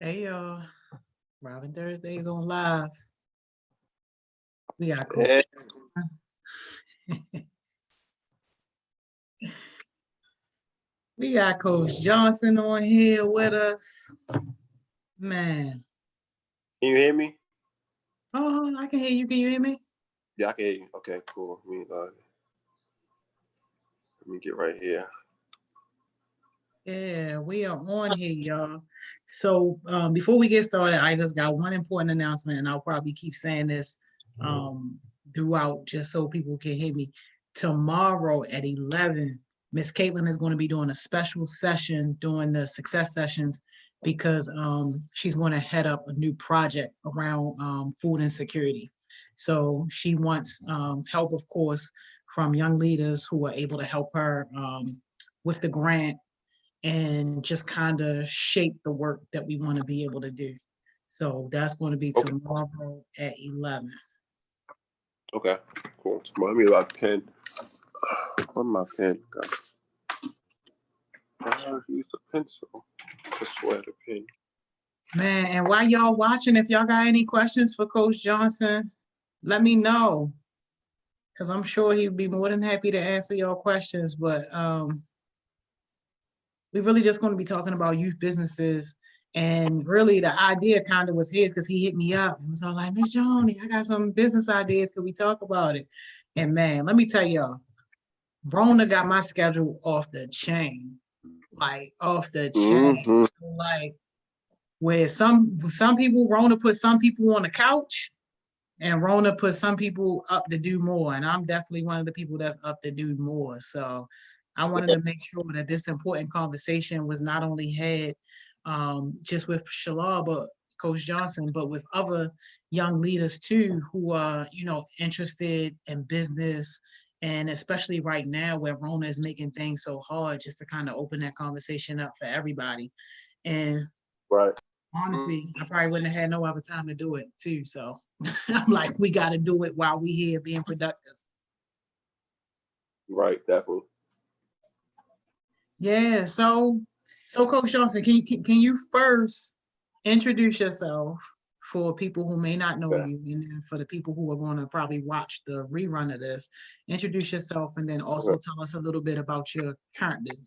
Hey y'all, Robin Thursdays on live. We got Coach. Hey, We got Coach Johnson on here with us. Man. can you hear me? Oh, I can hear you. Can you hear me? Yeah, I can hear you. Okay, cool. Let me get right here. Yeah, we are on here, y'all. So before we get started, I just got one important announcement, and I'll probably keep saying this um, throughout just so people can hear me. Tomorrow at 11, Miss Caitlin is going to be doing a special session during the success sessions because she's going to head up a new project around food insecurity. So she wants help, of course, from young leaders who are able to help her with the grant and just kind of shape the work that we want to be able to do. So that's going to be Okay, tomorrow at 11. okay, cool. Tomorrow, let me get my pen. Where's my pen? I use a pencil. Just swear the pen. Man, and while y'all watching, if y'all got any questions for Coach Johnson, let me know because I'm sure he'd be more than happy to answer your questions. But we really just going to be talking about youth businesses. And really, the idea kind of was his because he hit me up and was all like, Miss Joni, I got some business ideas. Could we talk about it? And man, let me tell y'all, Rona got my schedule off the chain, like off the chain. Mm-hmm. Like where some people, Rona put some people on the couch, and Rona put some people up to do more. And I'm definitely one of the people that's up to do more. So I wanted to make sure that this important conversation was not only had just with Shalal, but Coach Johnson, but with other young leaders too who are, interested in business. And especially right now where Rona is making things so hard, just to kind of open that conversation up for everybody. And Right. honestly, I probably wouldn't have had no other time to do it too. So I'm like, we got to do it while we here being productive. Right, definitely. Yeah. So Coach Johnson, can you first introduce yourself for people who may not know Okay. you, and then for the people who are going to probably watch the rerun of this, introduce yourself, and then also Okay. tell us a little bit about your current business.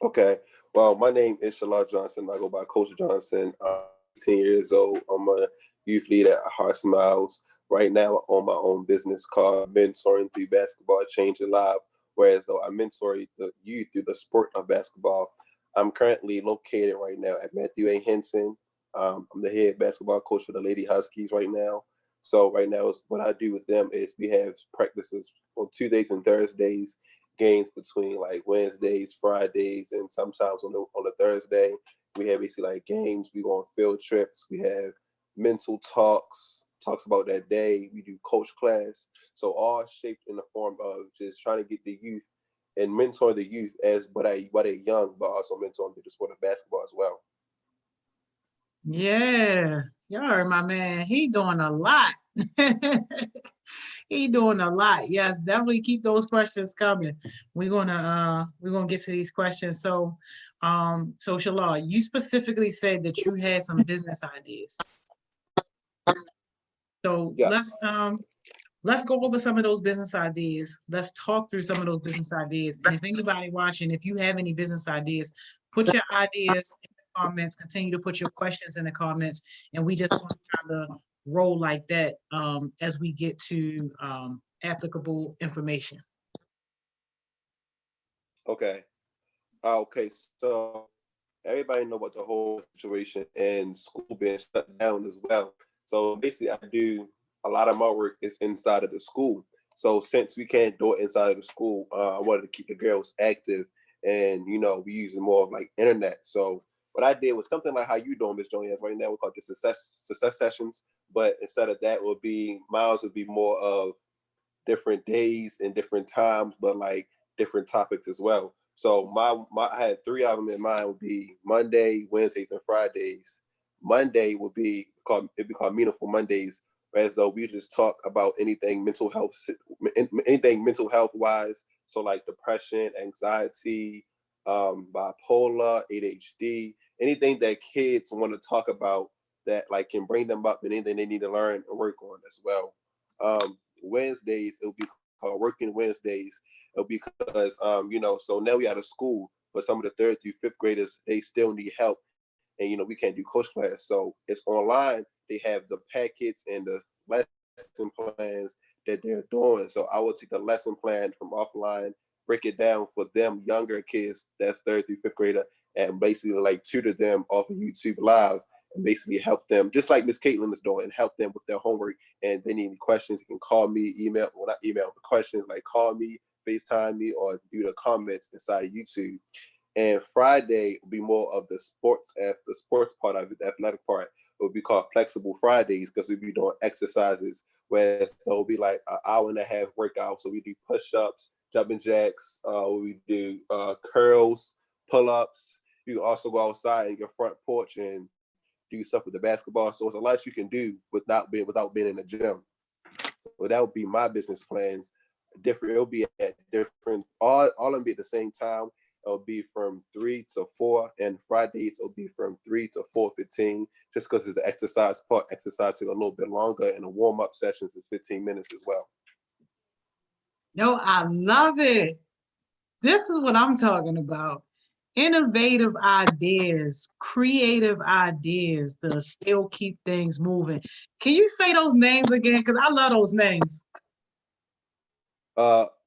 Okay. Well, my name is Shalal Johnson. I go by Coach Johnson. I'm 18 years old. I'm a youth leader at HeartSmiles. Right now, I own my own business called Mentoring Through Basketball Changing Live, whereas though I mentor the youth through the sport of basketball. I'm currently located right now at Matthew A. Henson. I'm the head basketball coach for the Lady Huskies right now. So right now, what I do with them is we have practices on Tuesdays and Thursdays, games between like Wednesdays, Fridays, and sometimes on the Thursday. We have basically like games. We go on field trips. We have mental talks about that day. We do coach class. So all shaped in the form of just trying to get the youth and mentor the youth as but a young, but also mentor them to the sport of basketball as well. Yeah, y'all heard my man. He doing a lot. He doing a lot. Yes, definitely keep those questions coming. We're gonna get to these questions. So Shalal, you specifically said that you had some business ideas. So Yes. let's go over some of those business ideas. Let's talk through some of those business ideas. And if anybody watching, if you have any business ideas, put your ideas in the comments. Continue to put your questions in the comments, and we just want to kind of roll like that as we get to applicable information. Okay. Okay. So everybody know about the whole situation and school being shut down as well. So basically, I do a lot of my work is inside of the school. So since we can't do it inside of the school, I wanted to keep the girls active, and we using more of like internet. So what I did was something like how you doing, Miss Jones. Right now we call it the success sessions, but instead of that, would be miles would be more of different days and different times, but like different topics as well. So my I had three of them in mind would be Monday, Wednesdays, and Fridays. Monday would be called Meaningful Mondays, as though we just talk about anything mental health wise. So like depression, anxiety, bipolar, ADHD, anything that kids want to talk about that like can bring them up and anything they need to learn and work on as well. Wednesdays it'll be called Working Wednesdays. It'll be because so now we out of school, but some of the third through fifth graders they still need help, and we can't do coach class, so it's online. They have the packets and the lesson plans that they're doing. So I will take the lesson plan from offline, break it down for them younger kids that's third through fifth grader, and basically like tutor them off of YouTube Live and basically help them, just like Miss Caitlin is doing, and help them with their homework. And if they need any questions, you can call me, email, well not email, but questions like call me, FaceTime me, or do the comments inside YouTube. And Friday will be more of the sports part of it, the athletic part. It will be called Flexible Fridays because we'll be doing exercises where it'll be like an hour and a half workout. So we do push-ups, jumping jacks, we do curls, pull-ups. You can also go outside in your front porch and do stuff with the basketball. So it's a lot you can do without being in the gym. Well, that would be my business plans. Different, it'll be at different, all of them be at the same time. It'll be from 3 to 4, and Fridays it'll be from 3 to 4:15. Just because it's the exercise part, exercising a little bit longer, and the warm up sessions is 15 minutes as well. No, I love it. This is what I'm talking about. Innovative ideas, creative ideas to still keep things moving. Can you say those names again? Because I love those names.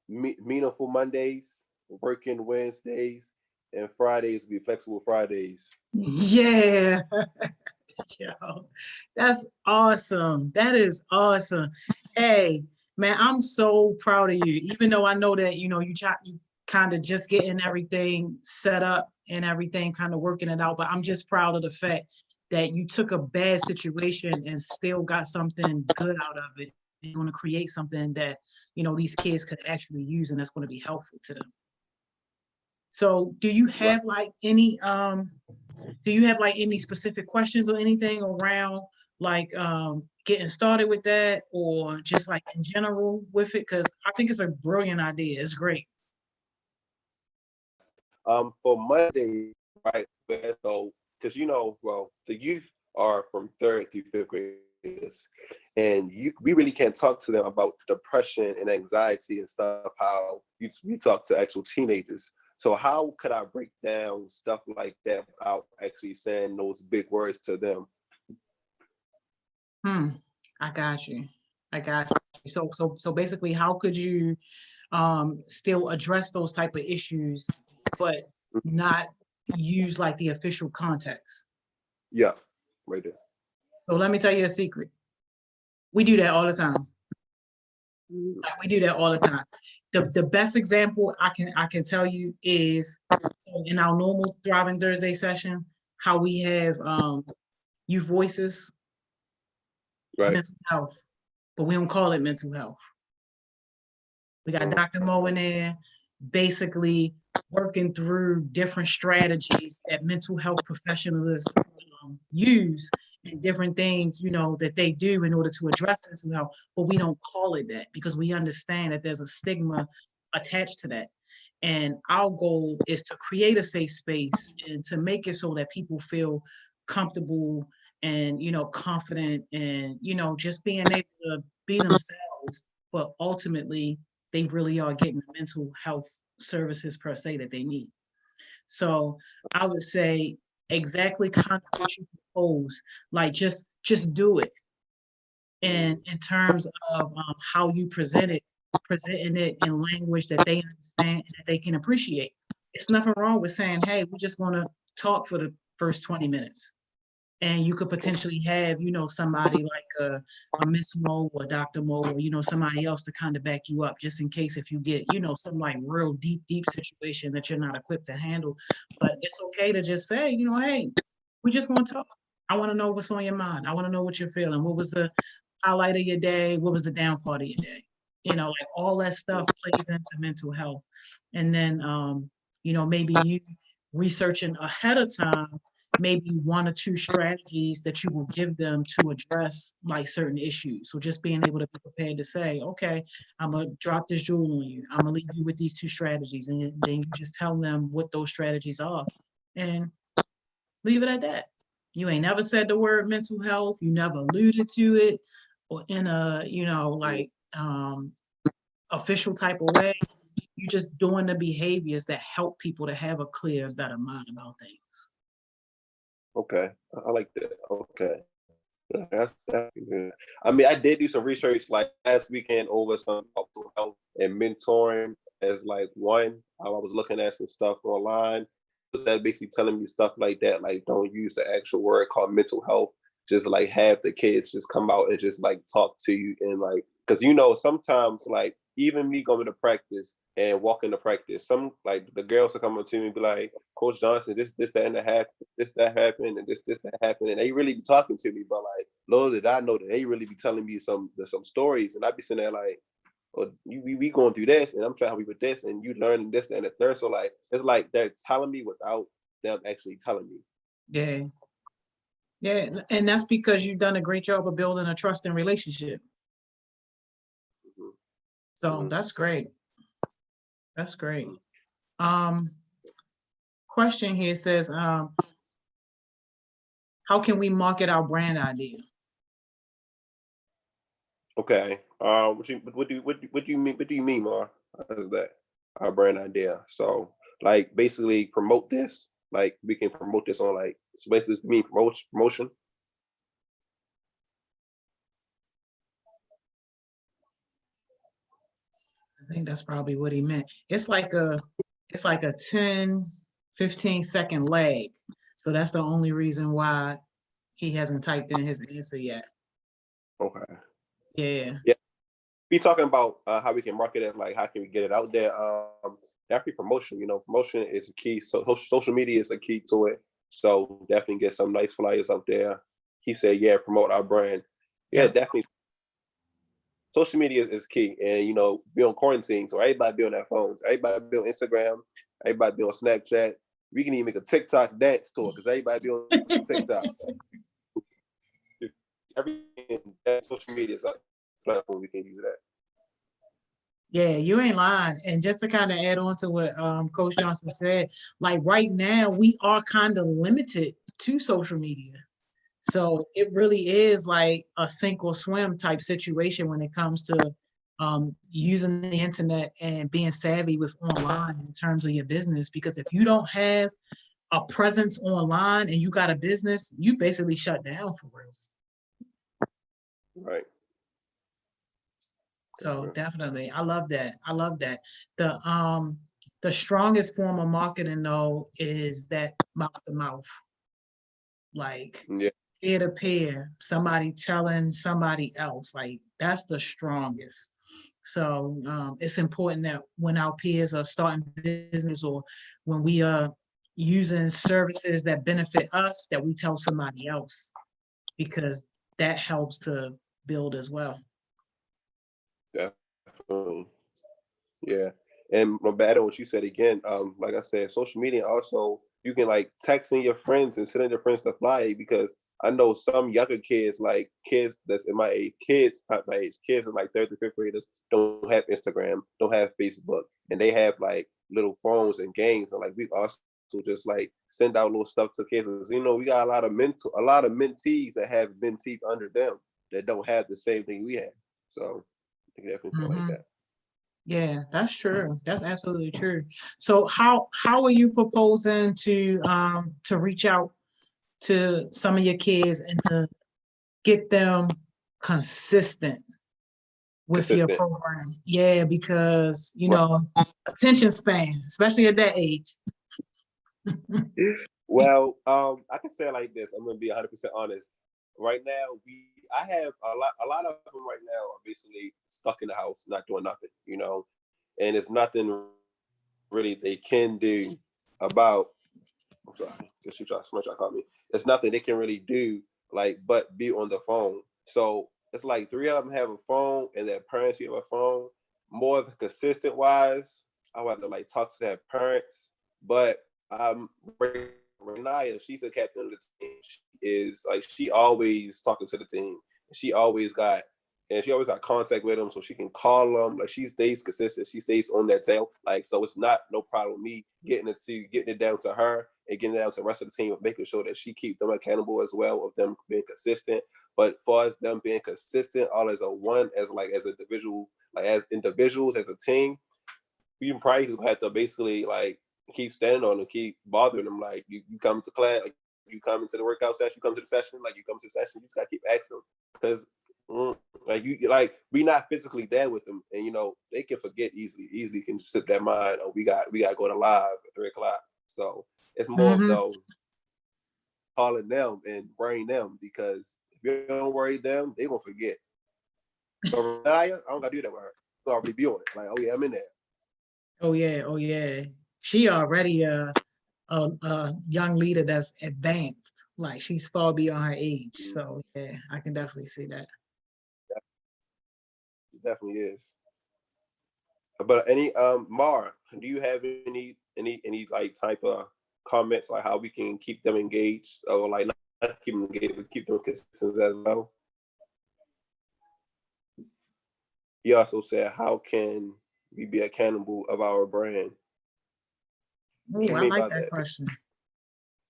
Meaningful Mondays, Working Wednesdays, and Fridays will be Flexible Fridays. Yeah. Yo, that's awesome. That is awesome. Hey, man, I'm so proud of you. Even though I know that, you kind of just getting everything set up and everything kind of working it out, but I'm just proud of the fact that you took a bad situation and still got something good out of it. You're going to create something that, these kids could actually use and that's going to be helpful to them. So do you have like any specific questions or anything around like getting started with that, or just like in general with it? Because I think it's a brilliant idea. It's great. For Monday, right? So, because the youth are from third through fifth graders, and we really can't talk to them about depression and anxiety and stuff. How we talk to actual teenagers. So how could I break down stuff like that without actually saying those big words to them? I got you. So basically, how could you still address those type of issues, but not use like the official context? Yeah, right there. So let me tell you a secret. We do that all the time. Like, we do that all the time. The best example I can tell you is in our normal Thriving Thursday session, how we have youth voices, Right. mental health, but we don't call it mental health. We got Dr. Mo in there, basically working through different strategies that mental health professionals use, and different things, that they do in order to address mental health, but we don't call it that because we understand that there's a stigma attached to that. And our goal is to create a safe space and to make it so that people feel comfortable and, confident and, just being able to be themselves, but ultimately they really are getting the mental health services per se that they need. So I would say exactly kind of what you propose, like just do it. And in terms of how you presenting it in language that they understand and that they can appreciate. It's nothing wrong with saying, hey, we just want to talk for the first 20 minutes. And you could potentially have, somebody like a Miss Mo or Dr. Mo, or, somebody else to kind of back you up just in case if you get, some like real deep situation that you're not equipped to handle. But it's okay to just say, hey, we just want to talk. I want to know what's on your mind. I want to know what you're feeling. What was the highlight of your day? What was the down part of your day? Like all that stuff plays into mental health. And then, maybe you researching ahead of time, maybe 1 or 2 strategies that you will give them to address like certain issues. So just being able to be prepared to say, okay, I'm gonna drop this jewel on you. I'm gonna leave you with these 2 strategies. And then you just tell them what those strategies are. And Leave it at that. You ain't never said the word mental health. You never alluded to it or in a, like official type of way. You just doing the behaviors that help people to have a clear, better mind about things. Okay, I like that. Okay. That's good. I mean, I did do some research like last weekend over some mental health and mentoring as like one. I was looking at some stuff online. That basically telling me stuff like that, like don't use the actual word called mental health. Just like have the kids just come out and just like talk to you and like, because sometimes like even me going to practice and walking to practice, some like the girls are coming to me and be like, Coach Johnson, this, that, and that happened, this, that happened, and this, that happened. And they really be talking to me, but like, little did I know that they really be telling me some stories. And I be sitting there like, oh, we going through this, and I'm trying to help you with this, and you learning this, and the third. So like, it's like they're telling me without them actually telling me. Yeah. Yeah. And that's because you've done a great job of building a trusting relationship. Mm-hmm. So Mm-hmm. that's great. That's great. Question here says, how can we market our brand idea? Okay. What do you mean? What do you mean, Mar? What is that? Our brand idea. So, like, basically promote this. Like, we can promote this on like. So basically, it's mean promotion. I think that's probably what he meant. It's like a 10, 15-second lag. So that's the only reason why he hasn't typed in his answer yet. Okay. Yeah. Yeah. Be talking about how we can market it. Like, how can we get it out there? Definitely promotion. Promotion is a key. So social media is a key to it. So definitely get some nice flyers out there. He said, "Yeah, promote our brand." Yeah, definitely. Social media is key, and be on quarantine, so everybody be on their phones. Everybody be on Instagram. Everybody be on Snapchat. We can even make a TikTok dance tour because everybody be on TikTok. Everything social media is a platform we can use that. Yeah, you ain't lying. And just to kind of add on to what Coach Johnson said, like right now we are kind of limited to social media. So it really is like a sink or swim type situation when it comes to using the internet and being savvy with online in terms of your business. Because if you don't have a presence online and you got a business, you basically shut down for real. Right. So definitely, I love that. I love that. The strongest form of marketing though is that mouth to mouth, like peer to peer, somebody telling somebody else, like that's the strongest. So it's important that when our peers are starting business or when we are using services that benefit us, that we tell somebody else because that helps to build as well. Definitely. Yeah. And my bad on what you said again. Like I said, social media also you can like texting your friends and sending your friends to fly because I know some younger kids, like kids that's in my age, not my age, kids in like third to fifth graders don't have Instagram, don't have Facebook, and they have like little phones and games. And like we also just like send out little stuff to kids. We got a lot of mentees that have mentees under them that don't have the same thing we have. So I think definitely feel like that. Yeah, that's true. That's absolutely true. So how are you proposing to reach out to some of your kids and to get them consistent with your program? Yeah, because attention span, especially at that age. Well, I can say it like this. I'm gonna be 100% honest. Right now, I have a lot of them right now are basically stuck in the house, not doing nothing, and it's nothing really they can do about. I'm sorry, guess somebody try to call me. There's nothing they can really do like but be on the phone. So it's like three of them have a phone and their parents have a phone. More of the consistent wise, I would have to like talk to their parents, but Renaya, she's the captain of the team. She is like she always talking to the team. She always got contact with them, so she can call them. Like she stays consistent. She stays on that tail. Like so, it's not no problem with me getting it down to her. and getting out to the rest of the team, making sure that she keep them accountable as well, of them being consistent. But as far as them being consistent, all as a one, as individual, like as individuals, as a team, you probably just have to basically like keep standing on them, keep bothering them. Like you come to class, like you come into the workout session, you come to the session, like you come to the session, you just gotta keep asking them because. Like you, like we not physically there with them, and they can forget easily can slip their mind. Oh, we got to go to live at 3:00. So it's more of though calling them and worrying them, because if you don't worry them, they gonna forget. But Renaya, I don't gotta do that with her. I'll already be on it. Like, oh yeah, I'm in there. Oh yeah. She already a young leader that's advanced. Like she's far beyond her age. So yeah, I can definitely see that. It definitely is. But Mar, do you have any like type of comments like how we can keep them engaged, or like not keep them engaged but keep them consistent as well? He also said, how can we be accountable of our brand? What Oh, you I mean like by that that? question.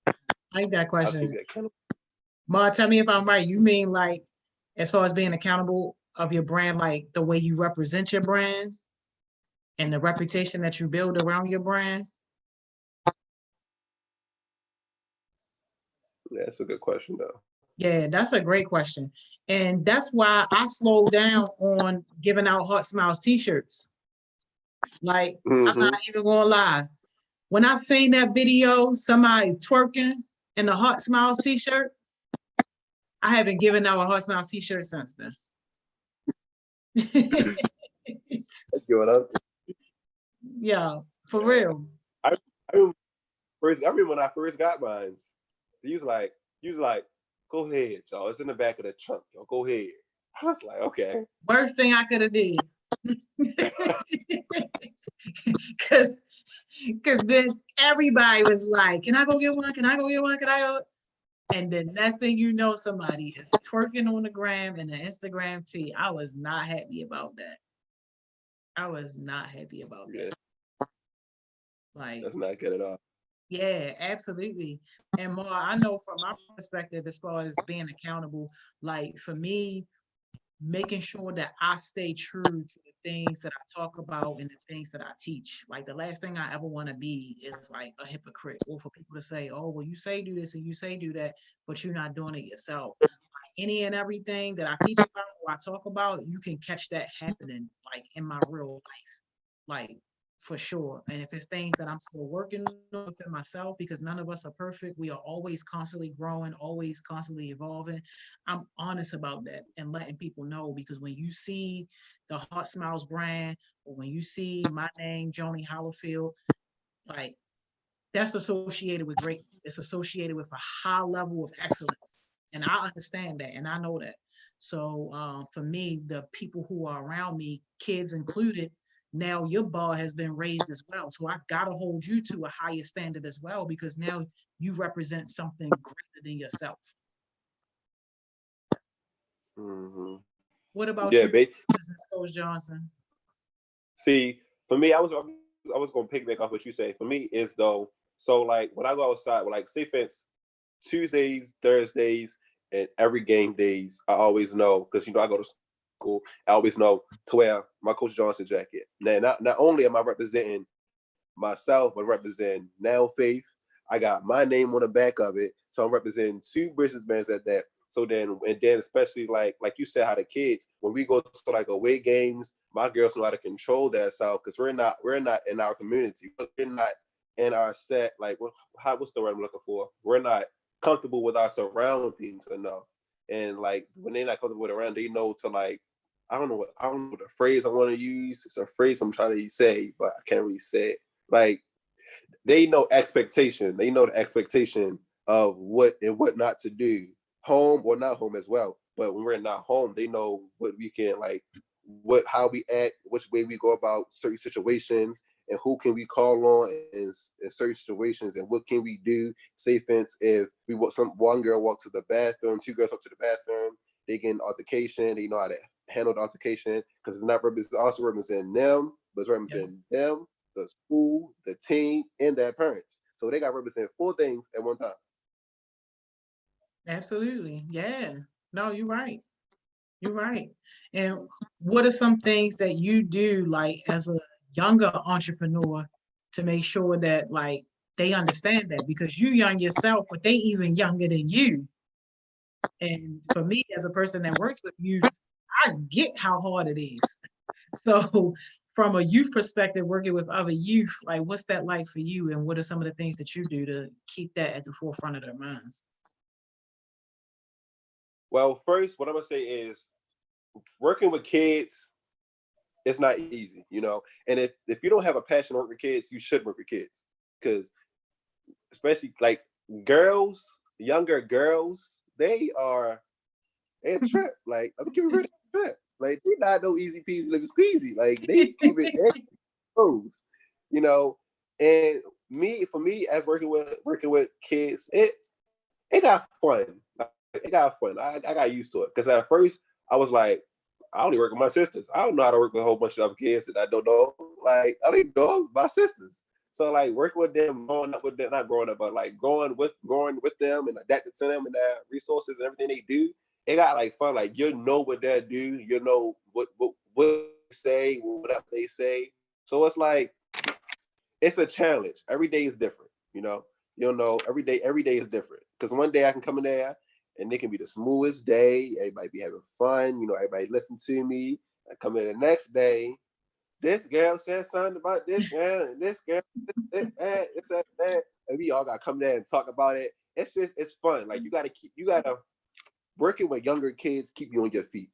I like that How can we question. be accountable? Ma, tell me if I'm right. You mean like as far as being accountable of your brand, like the way you represent your brand and the reputation that you build around your brand? Yeah, that's a good question though. Yeah, that's a great question. And that's why I slowed down on giving out HeartSmiles t-shirts. Like, I'm not even gonna lie. When I seen that video, somebody twerking in the HeartSmiles t-shirt, I haven't given out a HeartSmiles t-shirt since then. Yeah, for real. I remember when I first got mine, he was like, go ahead, y'all. It's in the back of the trunk, y'all. Go ahead. I was like, okay. Worst thing I could have did. Cause then everybody was like, can I go get one? Can I go get one? Can I go? And then next thing you know, somebody is twerking on the gram and the Instagram tee. I was not happy about that. I was not happy about that. Like, that's not good at all. yeah, absolutely. And more, I know from my perspective, as far as being accountable, like for me, making sure that I stay true to the things that I talk about and the things that I teach. Like the last thing I ever want to be is like a hypocrite, or for people to say, oh, well, you say do this and you say do that, but you're not doing it yourself. Like any and everything that I teach about or I talk about, you can catch that happening like in my real life. Like for sure. And if it's things that I'm still working on within myself, because none of us are perfect, we are always constantly growing, always constantly evolving. I'm honest about that and letting people know, because when you see the HeartSmiles brand, or when you see my name, Joni Hollifield, like that's associated with greatness. It's associated with a high level of excellence. And I understand that and I know that. So for me, the people who are around me, kids included, now your bar has been raised as well. So I gotta hold you to a higher standard as well, because now you represent something greater than yourself. What about Yeah, you, Business Coach Johnson? see, for me, I was gonna piggyback off what you say. For me, is though, so like when I go outside, like say for instance, Tuesdays, Thursdays, and every game days, I always know, because I go to school, I always know to wear my Coach Johnson jacket. Now, not only am I representing myself, but representing Now Faith. I got my name on the back of it, so I'm representing two businessmen at that. So then, and then especially like you said, how the kids, when we go to like away games, my girls know how to control that self, because we're not in our community, we're not in our set. Like what's the word I'm looking for? We're not comfortable with our surroundings enough, and like when they're not comfortable around, they know to like I don't know the phrase I want to use. It's a phrase I'm trying to say, but I can't really say it. Like they know expectation. They know the expectation of what and what not to do, home or not home as well. But when we're not home, they know what we can like, how we act, which way we go about certain situations, and who can we call on in certain situations, and what can we do. Say, for instance, if we want one girl walks to the bathroom, two girls walk to the bathroom, they get an altercation. They know how to handle the altercation, because it's also representing them, but it's representing them, the school, the team, and their parents. So they got to represent 4 things at one time. Absolutely. Yeah. No, you're right. You're right. And what are some things that you do like as a younger entrepreneur to make sure that like they understand that because you young yourself, but they even younger than you. And for me as a person that works with youth, I get how hard it is. So from a youth perspective, working with other youth, like what's that like for you? And what are some of the things that you do to keep that at the forefront of their minds? Well, first, what I'm gonna say is working with kids, it's not easy, And if you don't have a passion to work with kids, you should work with kids, because especially like girls, younger girls, they a trip. Like I'm keeping it a trip. Like they not no easy peasy living squeezy. Like they keep it close, you know. And for me, as working with kids, it got fun. Like, it got fun. I got used to it because at first I was like, I only work with my sisters. I don't know how to work with a whole bunch of other kids that I don't know. Like I don't even know my sisters. So like working with them, growing up with them, not growing up, but like growing with them and adapting to them and their resources and everything they do, it got like fun. Like you know what they do, you know what they say, whatever they say. So it's like it's a challenge. Every day is different, every day is different. Because one day I can come in there and it can be the smoothest day. Everybody be having fun, everybody listen to me. I come in the next day, this girl said something about this girl and this girl, that, and we all got to come there and talk about it. It's fun. Like you gotta working with younger kids, keep you on your feet.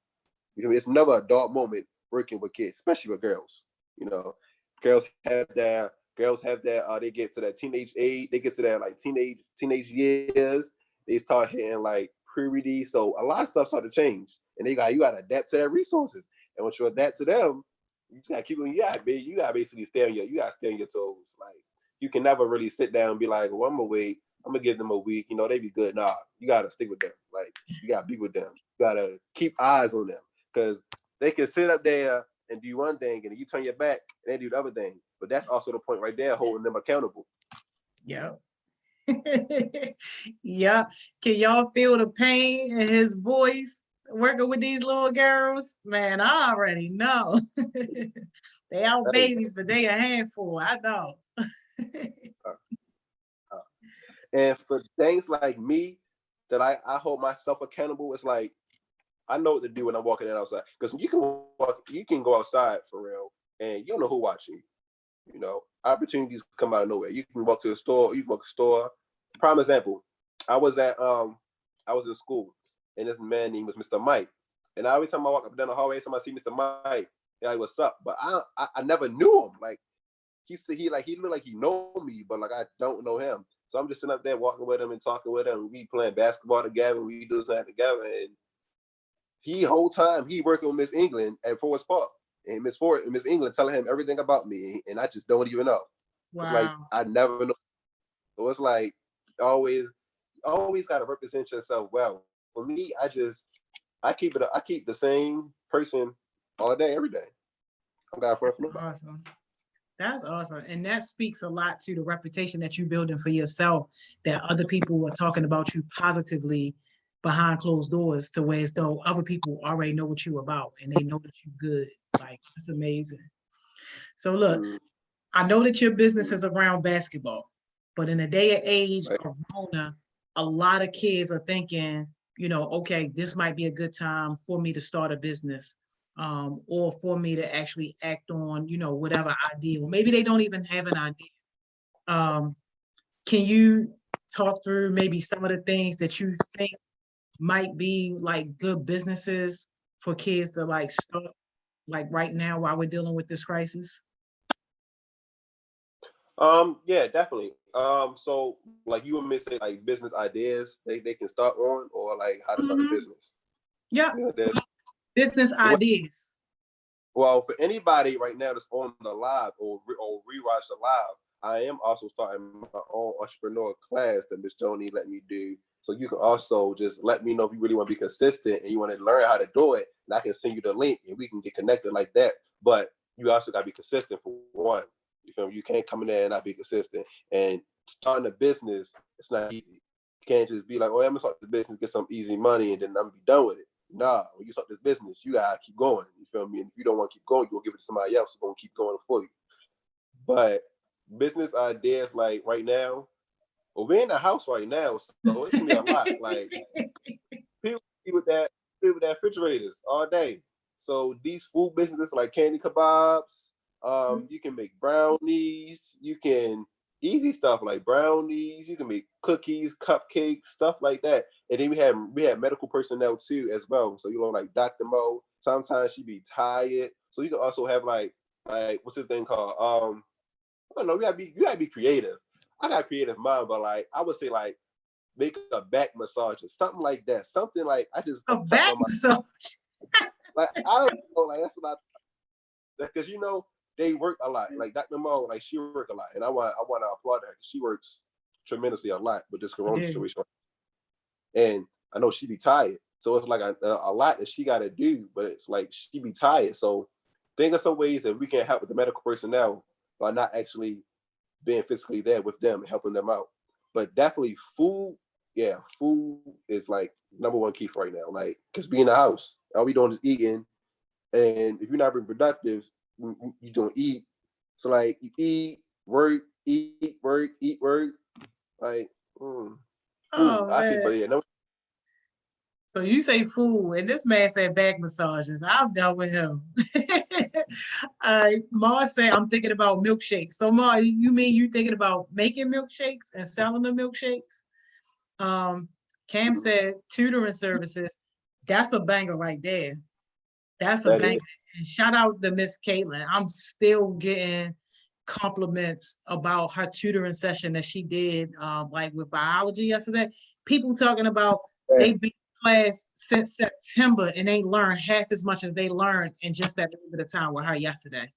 Because it's never a dark moment working with kids, especially with girls. You know, girls have that. They get to that teenage age. They get to that like teenage years. They start hitting like puberty. So a lot of stuff start to change, and you got to adapt to their resources. And once you adapt to them, you gotta keep them. You gotta basically you gotta stay on your toes. Like you can never really sit down and be like, well, I'm gonna wait. I'm gonna give them a week. They be good. Nah, you gotta stick with them. Like you gotta be with them. You gotta keep eyes on them because they can sit up there and do one thing, and you turn your back and they do the other thing. But that's also the point right there, holding them accountable. Yep. Yep. Can y'all feel the pain in his voice working with these little girls? Man, I already know. They are babies, but they a handful. I know. And for things like me, that I hold myself accountable, it's like I know what to do when I'm walking outside. Because you can go outside for real, and you don't know who watching you. Opportunities come out of nowhere. You can walk to the store. You can walk to the store. Prime example, I was in school, and this man named was Mr. Mike. And every time I walk up and down the hallway, every time I see Mr. Mike, yeah, like, what's up? But I never knew him. Like he looked like he know me, but like I don't know him. So I'm just sitting up there walking with him and talking with him. We playing basketball together. We do that together, and whole time he working with Miss England at Forest Park, and Miss England telling him everything about me, and I just don't even know. Wow. It's like I never know. So it's like always got to represent yourself well. For me, I keep the same person all day, every day. I'm got That's awesome. That's awesome. And that speaks a lot to the reputation that you're building for yourself, that other people are talking about you positively behind closed doors to where as though other people already know what you're about and they know that you're good. Like, that's amazing. So look, I know that your business is around basketball, but in the day and age right. of Rona, a lot of kids are thinking, okay, this might be a good time for me to start a business, or for me to actually act on, whatever idea. Or maybe they don't even have an idea. Can you talk through maybe some of the things that you think might be like good businesses for kids to like start like right now while we're dealing with this crisis? Yeah, definitely. So like you and me say like business ideas they can start on, or like how to start a business. Yeah. Yeah, Business ideas. well, for anybody right now that's on the live or rewatch the live, I am also starting my own entrepreneur class that Miss Joni let me do. So you can also just let me know if you really want to be consistent and you want to learn how to do it, and I can send you the link and we can get connected like that. But you also got to be consistent for one. You feel me? You can't come in there and not be consistent. And starting a business, it's not easy. You can't just be like, oh, I'm gonna start this business, get some easy money, and then I'm gonna be done with it. Nah, when you start this business, you gotta keep going. You feel me? And if you don't want to keep going, you'll give it to somebody else who's gonna keep going for you. But business ideas like right now, well, we're in the house right now, so it can be a lot. Like people with that refrigerators all day. So these food businesses like candy kebabs, you can make brownies, you can easy stuff like brownies, you can make cookies, cupcakes, stuff like that. And then we have medical personnel too as well. So like Dr. Mo, sometimes she be tired. So you can also have like what's this thing called? I don't know, you gotta be creative. I got a creative mind, but like I would say like make a back massage or something like that. Something like A back massage. Like I don't know, like that's what because they work a lot. Like Dr. Mo, like she work a lot, and I want to applaud her. She works tremendously a lot with this corona situation, and I know she be tired. So it's like a lot that she got to do, but it's like she be tired. So think of some ways that we can help with the medical personnel by not actually being physically there with them and helping them out. But definitely food, food is like number one key for right now. Like, because being in the house, all we doing is eating, and if you're not being productive, you don't eat. So like you eat, work, eat, work, eat, work. Like food. I see, but yeah, no. So you say food, and this man said back massages. I'm done with him. Ma said I'm thinking about milkshakes. So Ma, you mean you thinking about making milkshakes and selling the milkshakes? Cam said tutoring services. That's a banger right there. That's a banger. And shout out to Miss Caitlin. I'm still getting compliments about her tutoring session that she did, like with biology yesterday. People talking about they've been in class since September and they learned half as much as they learned in just that little bit of time with her yesterday.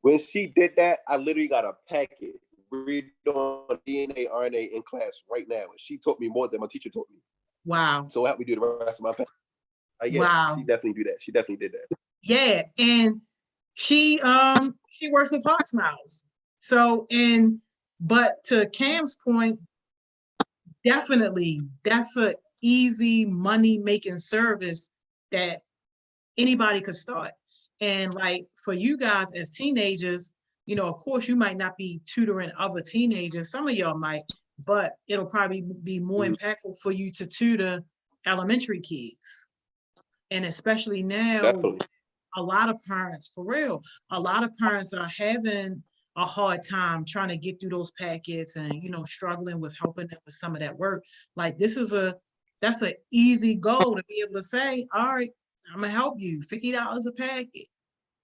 When she did that, I literally got a packet read on DNA, RNA in class right now. And she taught me more than my teacher taught me. Wow. So help me do the rest of my packet. Wow. She definitely do that. She definitely did that. Yeah, and she works with HeartSmiles. So but to Cam's point, definitely that's a easy money making service that anybody could start. And like for you guys as teenagers, of course you might not be tutoring other teenagers. Some of y'all might, but it'll probably be more impactful for you to tutor elementary kids. And especially now, definitely. a lot of parents, for real, a lot of parents are having a hard time trying to get through those packets and, struggling with helping them with some of that work. Like that's an easy goal to be able to say, all right, I'm gonna help you, $50 a packet.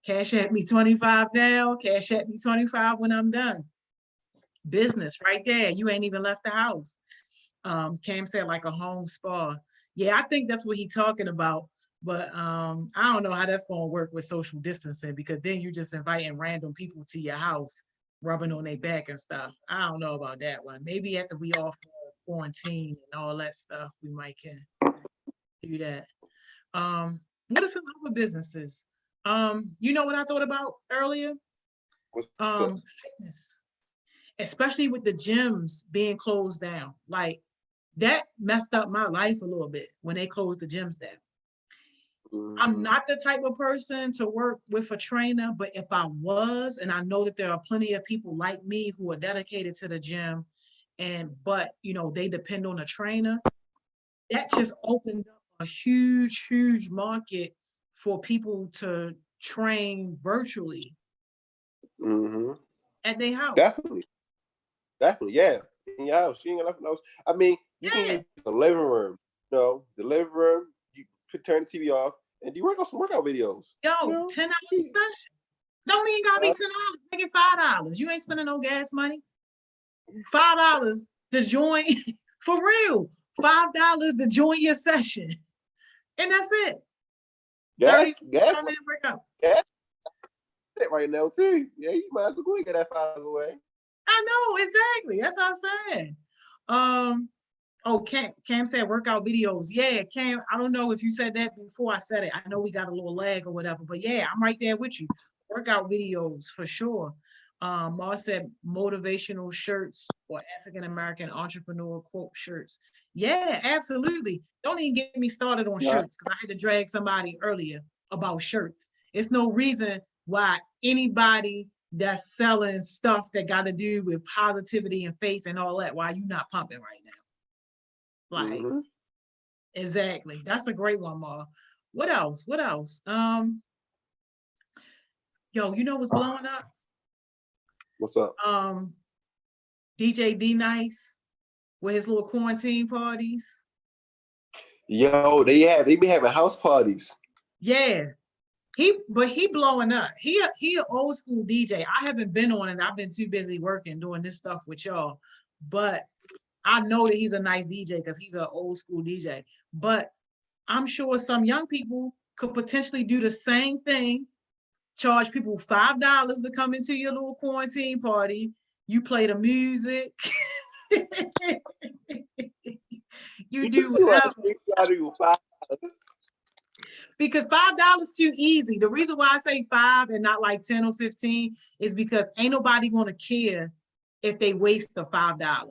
Cash at me 25 now, cash at me 25 when I'm done. Business right there. You ain't even left the house. Cam said like a home spa. Yeah, I think that's what he's talking about. But I don't know how that's going to work with social distancing, because then you're just inviting random people to your house, rubbing on their back and stuff. I don't know about that one. Maybe after we all quarantine and all that stuff, we might can do that. What are some other businesses? You know what I thought about earlier? Fitness, especially with the gyms being closed down. Like that messed up my life a little bit when they closed the gyms down. I'm not the type of person to work with a trainer, but if I was, and I know that there are plenty of people like me who are dedicated to the gym, but they depend on a trainer, that just opened up a huge, huge market for people to train virtually at their house. Definitely, yeah. In your house, she ain't got nothing else. I mean, you can use the living room. The living room, you turn the TV off, and you work on some workout videos. Yo, $10 session. Don't even gotta be $10. Make it $5. You ain't spending no gas money. $5 to join, for real. $5 to join your session, and that's it. Gas workout. Gas right now too. Yeah, you might as well go and get that $5 away. I know, exactly. That's what I'm saying. Cam said workout videos. Yeah, Cam, I don't know if you said that before I said it. I know we got a little lag or whatever, but yeah, I'm right there with you. Workout videos for sure. Mars said motivational shirts or African American entrepreneur quote shirts. Yeah, absolutely. Don't even get me started on Yeah. shirts because I had to drag somebody earlier about shirts. It's no reason why anybody that's selling stuff that got to do with positivity and faith and all that, why you not pumping right now? Like, Mm-hmm. exactly. That's a great one, Ma. What else? What else? Yo, you know what's blowing up? What's up? DJ D Nice with his little quarantine parties. Yo, they be having house parties. Yeah, but he blowing up. He an old school DJ. I haven't been on it. I've been too busy working doing this stuff with y'all. But I know that he's a nice DJ because he's an old school DJ. But I'm sure some young people could potentially do the same thing. Charge people $5 to come into your little quarantine party. You play the music. You do whatever. Because $5 too easy. The reason why I say 5 and not like 10 or 15 is because ain't nobody gonna care if they waste the $5.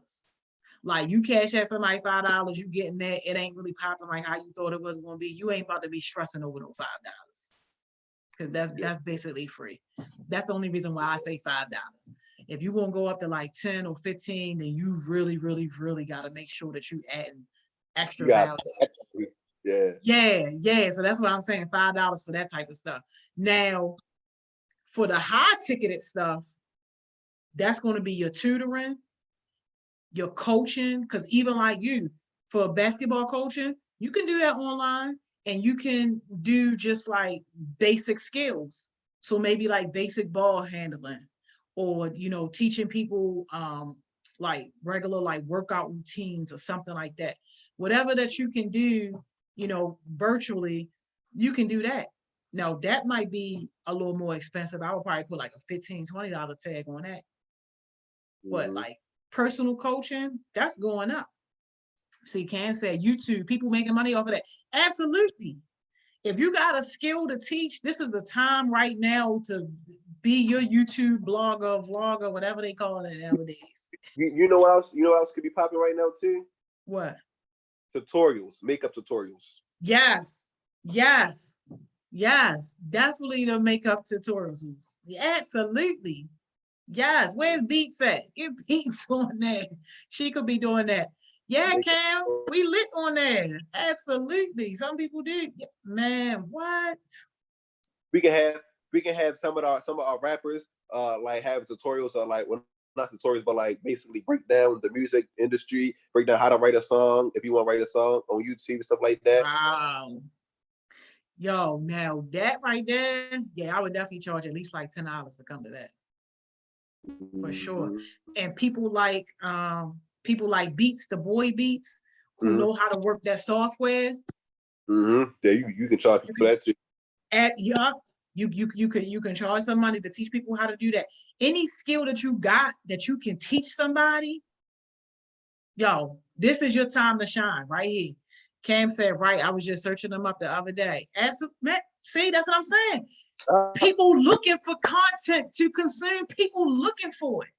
Like you cash at somebody $5, you getting that, it ain't really popping like how you thought it was gonna be. You ain't about to be stressing over no $5. Because that's basically free. That's the only reason why I say $5. If you're gonna go up to like 10 or 15, then you really, really, really gotta make sure that you adding extra value. Yeah. So that's why I'm saying $5 for that type of stuff. Now, for the high ticketed stuff, that's going to be your tutoring, your coaching, because even like you, for basketball coaching, you can do that online and you can do just like basic skills. So maybe like basic ball handling or, teaching people like regular like workout routines or something like that. Whatever that you can do, virtually, you can do that. Now that might be a little more expensive. I would probably put like a $15-$20 tag on that. But like personal coaching, that's going up. See, Cam said YouTube, people making money off of that. Absolutely. If you got a skill to teach, this is the time right now to be your YouTube blogger, vlogger, whatever they call it nowadays. You know what else? You know what else could be popping right now too? What? Tutorials, makeup tutorials. Yes. Definitely the makeup tutorials. Absolutely. Yes. Where's Beats at? Get Beats on that. She could be doing that. Yeah, Cam, we lit on that. Absolutely. Some people do. Man, what? We can have some of our rappers like have tutorials or like, well, not tutorials, but like basically break down the music industry, break down how to write a song if you want to write a song on YouTube and stuff like that. Wow. Yo, now that right there, yeah, I would definitely charge at least like $10 to come to that. For sure. And people like Beats, the boy Beats, who know how to work that software. Yeah, you can charge for that too. You can charge some money to teach people how to do that. Any skill that you got that you can teach somebody, yo, this is your time to shine right here. Cam said, right, I was just searching them up the other day. Absolutely. See, that's what I'm saying. People looking for content to consume, people looking for it.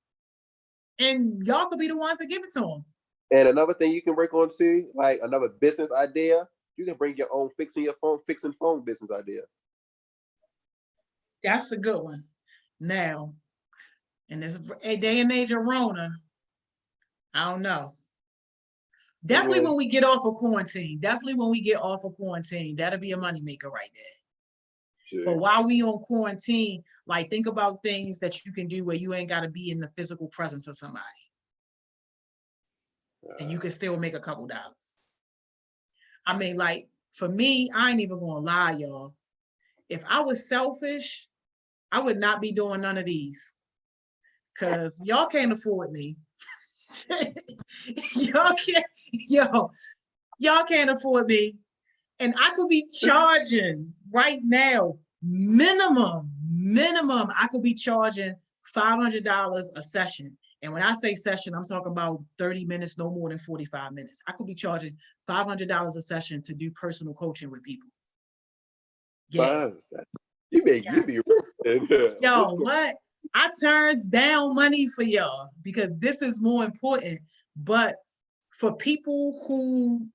And y'all could be the ones to give it to them. And another thing you can work on too, like another business idea, you can bring your own fixing phone business idea. That's a good one. Now, in this day and age of Rona, I don't know. Definitely when we get off of quarantine, that'll be a moneymaker right there. Sure. But while we on quarantine, like think about things that you can do where you ain't got to be in the physical presence of somebody. And you can still make a couple dollars. I mean, like for me, I ain't even gonna lie, y'all. If I was selfish, I would not be doing none of these. Cause y'all can't afford me. y'all can't afford me. And I could be charging right now, minimum, I could be charging $500 a session. And when I say session, I'm talking about 30 minutes, no more than 45 minutes. I could be charging $500 a session to do personal coaching with people. Yeah. You be rich. Yo, what? I turns down money for y'all because this is more important. But for people who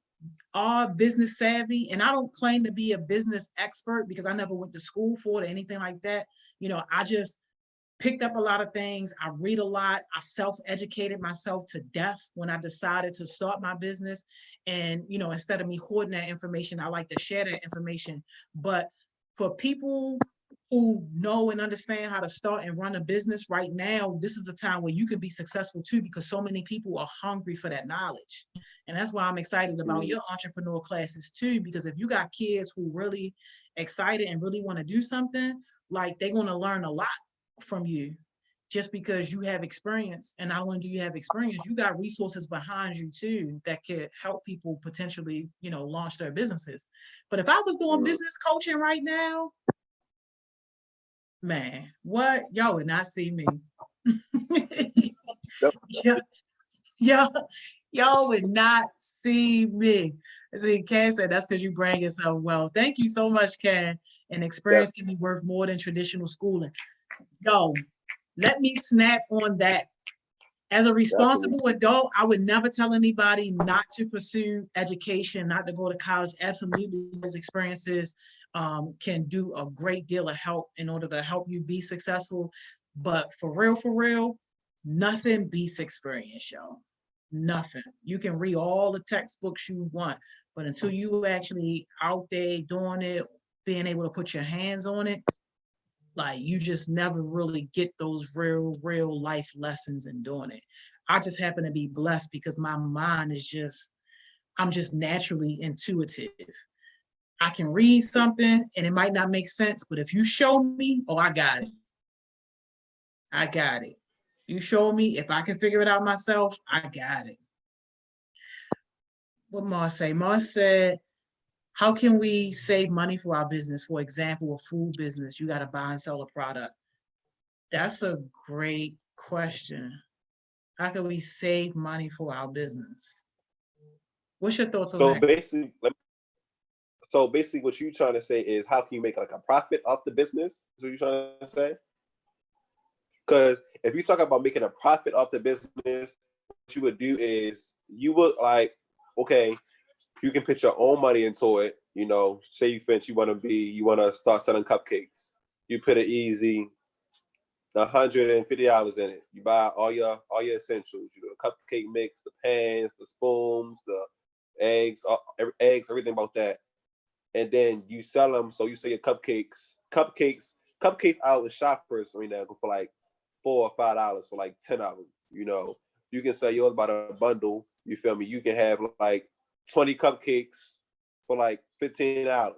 are business savvy, and I don't claim to be a business expert because I never went to school for it or anything like that. I just picked up a lot of things. I read a lot. I self-educated myself to death when I decided to start my business. And, instead of me hoarding that information, I like to share that information. But for people who know and understand how to start and run a business right now, this is the time where you can be successful too, because so many people are hungry for that knowledge. And that's why I'm excited about your entrepreneur classes too, because if you got kids who really excited and really want to do something, like they're going to learn a lot from you just because you have experience. And not only do you have experience, you got resources behind you too that could help people potentially, launch their businesses. But if I was doing business coaching right now, man, what? Y'all would not see me. y'all would not see me. See, Ken said that's because you brand yourself well. Thank you so much, Ken. And experience can be worth more than traditional schooling. Yo, let me snap on that. As a responsible adult, I would never tell anybody not to pursue education, not to go to college. Absolutely, those experiences can do a great deal of help in order to help you be successful. But for real, nothing beats experience, y'all. Nothing. You can read all the textbooks you want, but until you actually out there doing it, being able to put your hands on it, like you just never really get those real life lessons in doing it. I just happen to be blessed because my mind is I'm just naturally intuitive. I can read something and it might not make sense, but if you show me, oh, I got it. I got it. You show me, if I can figure it out myself, I got it. What Mars say? Mars said, how can we save money for our business? For example, a food business, you got to buy and sell a product. That's a great question. How can we save money for our business? What's your thoughts on that? So basically, what you're trying to say is, how can you make like a profit off the business? Is what you're trying to say? Because if you talk about making a profit off the business, what you would do is you would okay, you can put your own money into it. Say you want to start selling cupcakes. You put it easy, $150 in it. You buy all your essentials. You do a cupcake mix, the pans, the spoons, the eggs, everything about that. And then you sell them. So you sell your cupcakes out with shoppers right now go for like $4 or $5 for like 10 of them. You can sell yours by the bundle. You feel me? You can have like 20 cupcakes for like $15.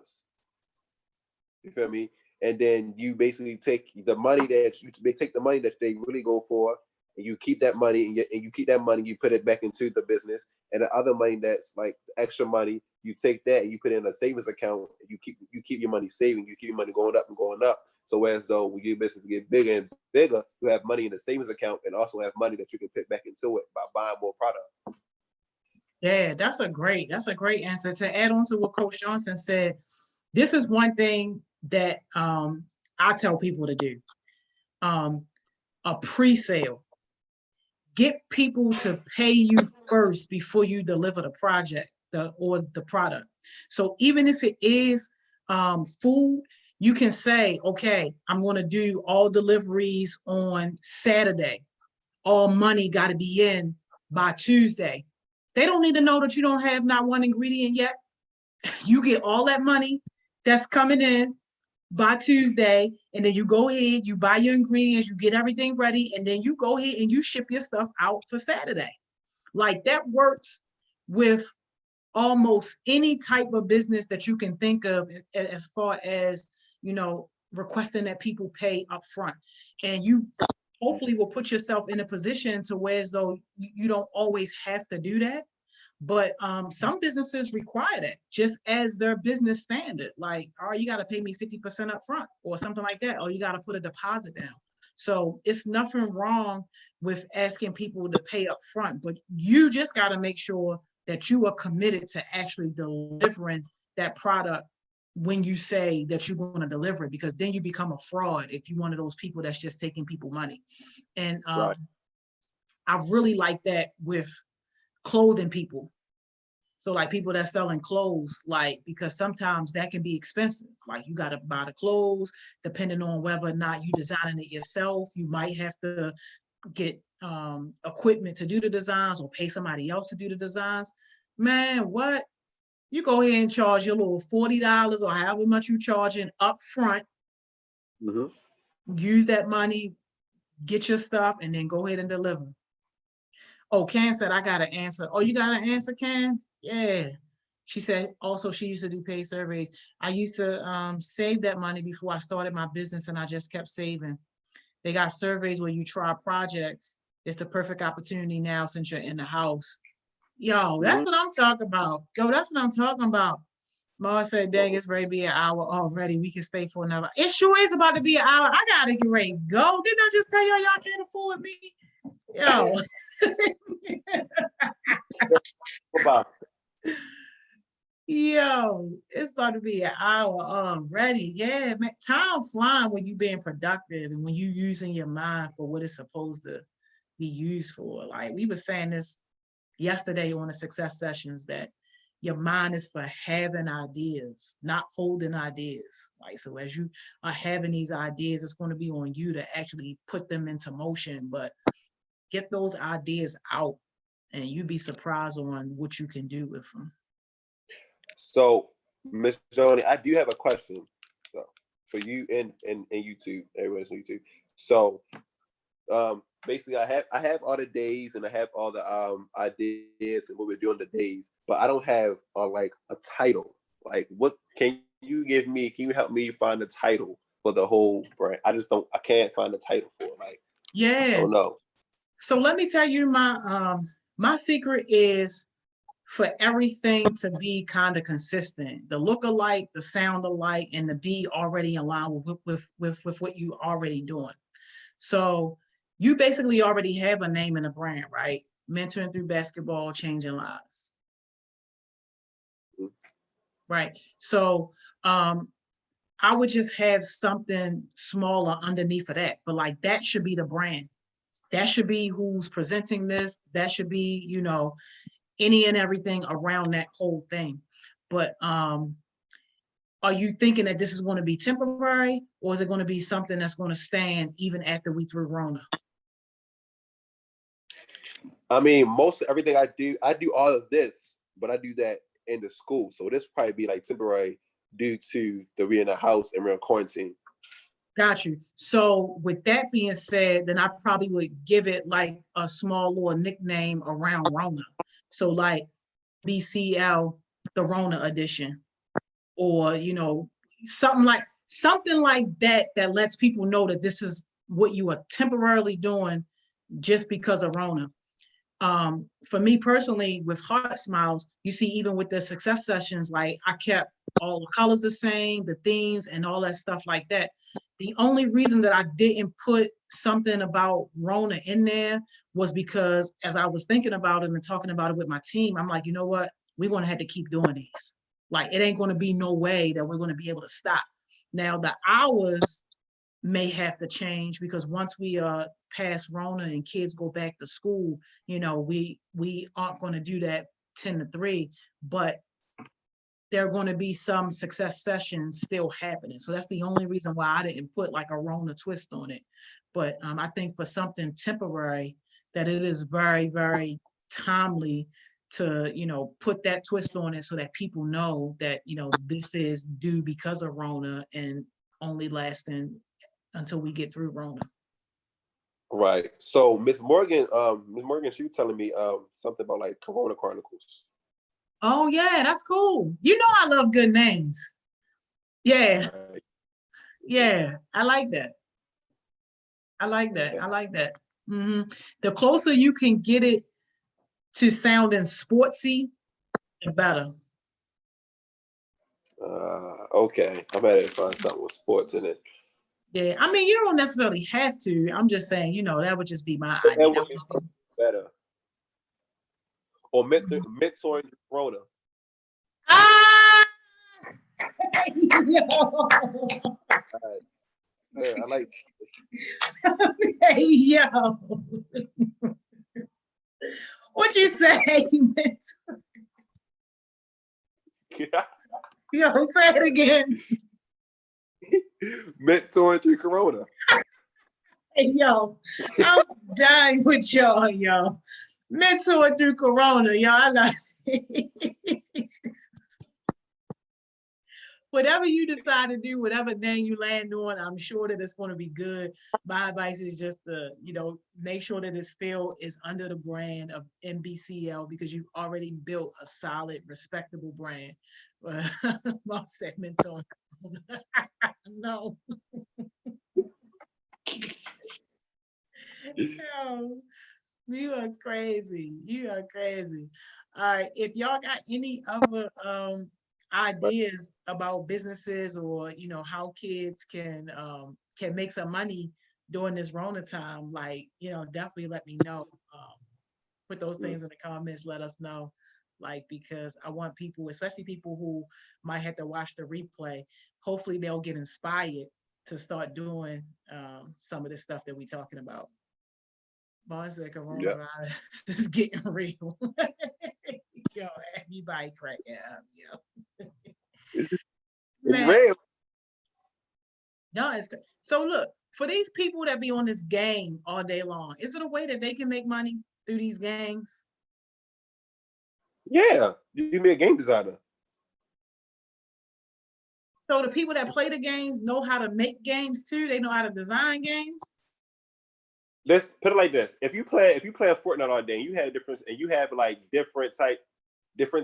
You feel me? And then you basically take the money that they really go for, and you keep that money, and you keep that money, you put it back into the business, and the other money that's like extra money, you take that and you put it in a savings account. And you keep your money saving, you keep your money going up and going up. So as though when your business get bigger and bigger, you have money in the savings account and also have money that you can put back into it by buying more product. Yeah, that's a great answer. To add on to what Coach Johnson said, this is one thing that I tell people to do. A pre-sale. Get people to pay you first before you deliver the project or the product. So even if it is food, you can say, okay, I'm going to do all deliveries on Saturday. All money got to be in by Tuesday. They don't need to know that you don't have not one ingredient yet. You get all that money that's coming in by Tuesday, and then you go ahead, you buy your ingredients, you get everything ready, and then you go ahead and you ship your stuff out for Saturday. Like that works with almost any type of business that you can think of, as far as, requesting that people pay up front. And you hopefully will put yourself in a position to where as though you don't always have to do that. But some businesses require that just as their business standard. Like, oh, you got to pay me 50% up front or something like that, or you got to put a deposit down. So it's nothing wrong with asking people to pay up front, but you just got to make sure that you are committed to actually delivering that product when you say that you're going to deliver it, because then you become a fraud if you're one of those people that's just taking people money. And Right. I really like that with clothing people. So like people that selling clothes, like, because sometimes that can be expensive. Like you got to buy the clothes, depending on whether or not you designing it yourself. You might have to get equipment to do the designs or pay somebody else to do the designs. Man, what? You go ahead and charge your little $40 or however much you charging up front. Mm-hmm. Use that money, get your stuff, and then go ahead and deliver. Oh, Ken said, I got an answer. Oh, you got an answer, Ken? Yeah. She said also she used to do paid surveys. I used to save that money before I started my business, and I just kept saving. They got surveys where you try projects. It's the perfect opportunity now since you're in the house. Yo, Mm-hmm. that's what I'm talking about. Yo, that's what I'm talking about. Ma said, dang, it's ready to be an hour already. We can stay for another. It sure is about to be an hour. I gotta get ready to go. Didn't I just tell y'all can't afford me? Yo. About Yo, it's about to be an hour already. Yeah, man. Time flying when you being productive and when you using your mind for what it's supposed to be used for. Like we were saying this yesterday on the success sessions, that your mind is for having ideas, not holding ideas. Like, so as you are having these ideas, it's going to be on you to actually put them into motion, but get those ideas out and you'd be surprised on what you can do with them. So, Miss Joni, I do have a question so, for you and YouTube, everyone's on YouTube. So, basically, I have all the days and I have all the ideas and what we're doing the days, but I don't have like a title. Like, what can you give me? Can you help me find a title for the whole brand? I can't find a title for it. Like, I Yeah. don't know. So let me tell you my secret is for everything to be kind of consistent, the look alike, the sound alike, and to be already in line with what you already doing. So you basically already have a name and a brand, right? Mentoring through basketball, changing lives. Right. So I would just have something smaller underneath of that, but like that should be the brand. That should be who's presenting this. That should be, any and everything around that whole thing. But are you thinking that this is going to be temporary, or is it going to be something that's going to stand even after we through Rona? I mean, most of everything I do all of this, but I do that in the school. So this probably be like temporary due to the we in the house and we're in quarantine. Got you. So with that being said, then I probably would give it like a small little nickname around Rona. So like BCL, the Rona edition, or something like that that lets people know that this is what you are temporarily doing just because of Rona. For me personally, with HeartSmiles, you see, even with the success sessions, like I kept all the colors the same, the themes, and all that stuff like that. The only reason that I didn't put something about Rona in there was because as I was thinking about it and talking about it with my team, I'm like, you know what? We're going to have to keep doing these. Like, it ain't going to be no way that we're going to be able to stop. Now, the hours may have to change because once we past Rona and kids go back to school, we aren't going to do that 10 to 3, but there are going to be some success sessions still happening. So that's the only reason why I didn't put like a Rona twist on it. But I think for something temporary, that it is very, very timely to, put that twist on it so that people know that, this is due because of Rona and only lasting until we get through Rona. Right. So Miss Morgan, she was telling me something about like Corona Chronicles. Oh yeah, that's cool. I love good names. Yeah, Right. yeah, I like that. I like that. I like that. hmm The closer you can get it to sounding sportsy, the better. Okay. I'm gonna find something with sports in it. Yeah, I mean, you don't necessarily have to. I'm just saying, that would just be my That idea. would be better. Or mentoring Corona. Ah! Yo. I like. Hey, yo. What you say? Yo, say it again. Mentoring through Corona. Hey, yo, I'm dying with y'all, yo. Mentor through Corona, y'all. I like whatever you decide to do, whatever name you land on, I'm sure that it's going to be good. My advice is just to, make sure that it still is under the brand of NBCL because you've already built a solid, respectable brand. My segment's on. No. Yo, you are crazy. You are crazy. All right. If y'all got any other ideas about businesses or how kids can make some money during this Rona time, like definitely let me know. Put those things in the comments. Let us know, like because I want people, especially people who might have to watch the replay. Hopefully, they'll get inspired to start doing some of the stuff that we're talking about. Boss said coronavirus is getting real. Yo, everybody cracking up, yo. It's Man, real. no, it's good. So look, for these people that be on this game all day long, is it a way that they can make money through these games? Yeah, you can be a game designer. So the people that play the games know how to make games too. They know how to design games. Let's put it like this: if you play a Fortnite all day, and you have like different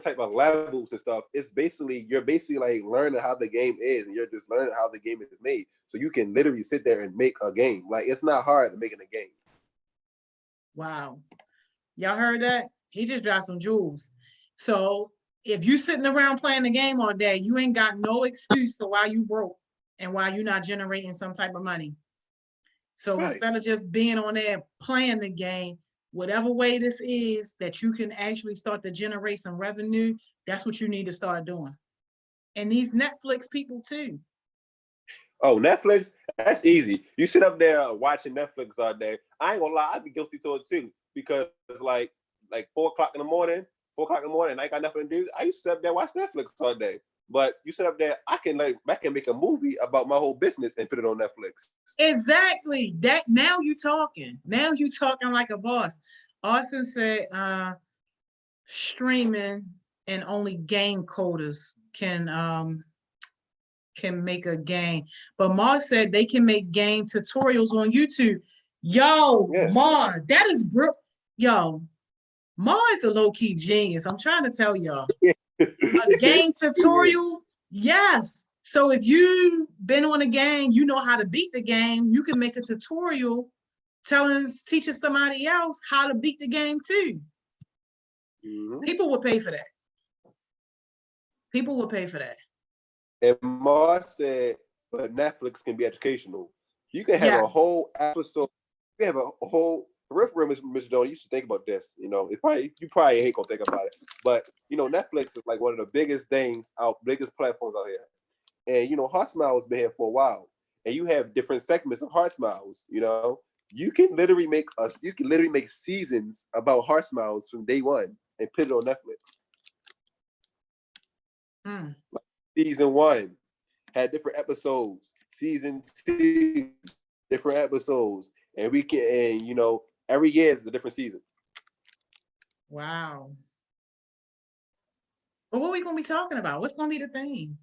type of levels and stuff. You're basically like learning how the game is, and you're just learning how the game is made. So you can literally sit there and make a game. Like it's not hard to making a game. Wow, y'all heard that? He just dropped some jewels. So if you sitting around playing the game all day, you ain't got no excuse for why you broke and why you're not generating some type of money. So Right. instead of just being on there playing the game, whatever way this is that you can actually start to generate some revenue, that's what you need to start doing. And these Netflix people too. Oh, Netflix, that's easy. You sit up there watching Netflix all day. I ain't gonna lie, I'd be guilty to it too because it's like 4 o'clock in the morning, and I ain't got nothing to do. I used to sit up there watch Netflix all day. But you sit up there, I can make a movie about my whole business and put it on Netflix. Exactly. That now you talking. Now you talking like a boss. Austin said streaming and only game coders can make a game. But Mar said they can make game tutorials on YouTube. Yo, Yeah. Mar, that is yo, Mar is a low-key genius. I'm trying to tell y'all. A game tutorial, yes. So if you've been on a game, you know how to beat the game, you can make a tutorial teaching somebody else how to beat the game too. Mm-hmm. People would pay for that. People would pay for that. And Mars said, but Netflix can be educational. You can have a whole episode. You have a whole peripheral, Mr. Donald. You should think about this. You probably ain't gonna think about it. But Netflix is like one of the biggest biggest platforms out here. And HeartSmiles has been here for a while. And you have different segments of HeartSmiles. You can literally make seasons about HeartSmiles from day one and put it on Netflix. Like season 1 had different episodes. Season 2, different episodes, and every year is a different season. Wow. But what are we gonna be talking about? What's gonna be the theme?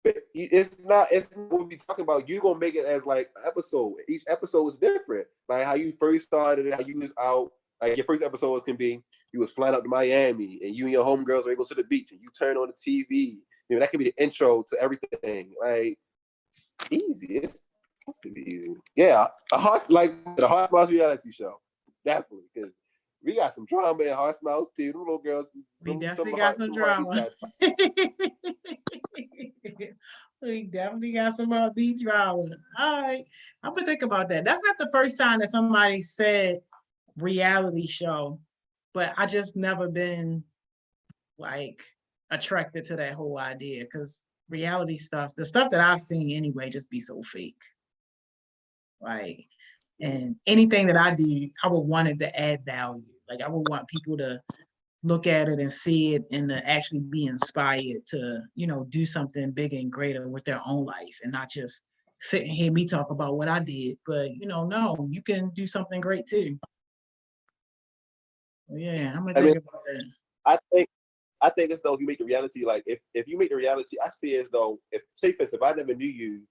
It's not what we talking about. You're gonna make it as like an episode. Each episode is different. Like how you first started, how you was out. Like your first episode can be you was flying out to Miami and you and your homegirls are going to the beach and you turn on the TV. That could be the intro to everything. Like easy. It's gonna be easy. Yeah, the HeartSmiles reality show. Definitely. Because we got some drama in HeartSmiles too. The little girls. We definitely got some drama. We definitely got some beach drama. All right. I'm gonna think about that. That's not the first time that somebody said reality show, but I just never been like attracted to that whole idea because reality stuff, the stuff that I've seen anyway, just be so fake. Like, and anything that I do, I would want it to add value. Like I would want people to look at it and see it and to actually be inspired to, you know, do something bigger and greater with their own life and not just sit and hear me talk about what I did. But, you know, no, you can do something great too. Yeah, I'm gonna I mean, think about that. I think as though if you make the reality, like if you make the reality, I see it as though say for instance, if I never knew you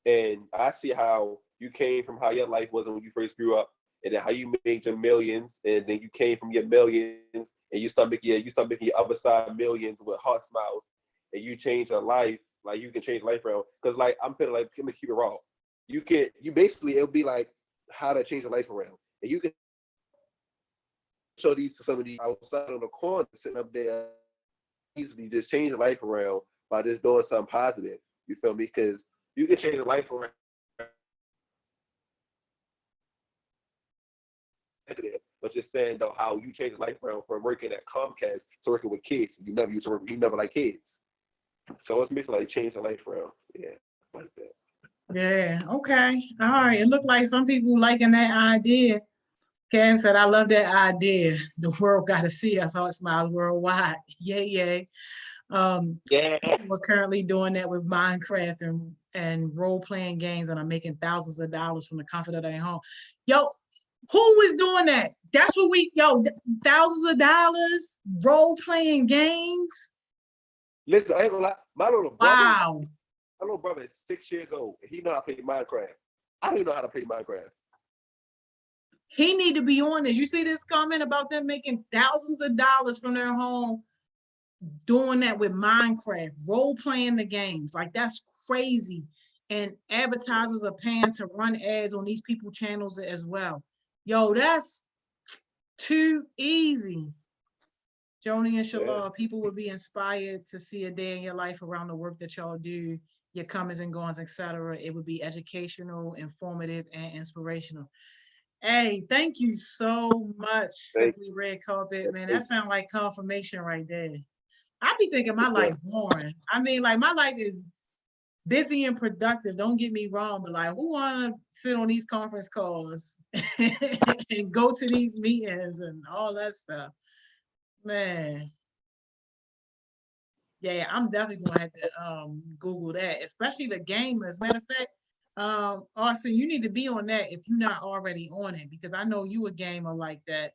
and I see how you came from how your life was when you first grew up, and then how you made your millions, and then you came from your millions, and you start making your other side millions with HeartSmiles, and you change your life, like you can change life around. Because like I'm putting like I'm gonna keep it raw. You basically it'll be like how to change your life around, and you can show these to somebody outside on the corner sitting up there easily just change your life around by just doing something positive. You feel me? Because you can change your life around, but just saying though how you change your life around from working at Comcast to working with kids. You never used to work. You never like kids. So it's basically like change your life around. Yeah, like that. Yeah, okay. All right. It looked like some people liking that idea. Cam said, I love that idea. The world got to see us, HeartSmiles worldwide. Yay, yay. Yeah. People are currently doing that with Minecraft and role-playing games and are making thousands of dollars from the comfort of their home. Yo, who is doing that? That's what thousands of dollars, role-playing games. Listen, I ain't gonna lie. Wow. My little brother is 6 years old. He know how to play Minecraft. I don't even know how to play Minecraft. He need to be on this. You see this comment about them making thousands of dollars from their home doing that with Minecraft, role playing the games. Like that's crazy. And advertisers are paying to run ads on these people channels as well. Yo, that's too easy. Joni and Shalal, Yeah. people would be inspired to see a day in your life around the work that y'all do, your comings and goings, etc. It would be educational, informative, and inspirational. Hey, thank you so much, Simply Red Carpet, man. That sounds like confirmation right there. I be thinking my life boring. I mean, like my life is busy and productive. Don't get me wrong, but like, who want to sit on these conference calls and go to these meetings and all that stuff, man? Yeah, I'm definitely gonna have to Google that, especially the gamers. Matter of fact, Austin, you need to be on that if you're not already on it, because I know you a gamer like that,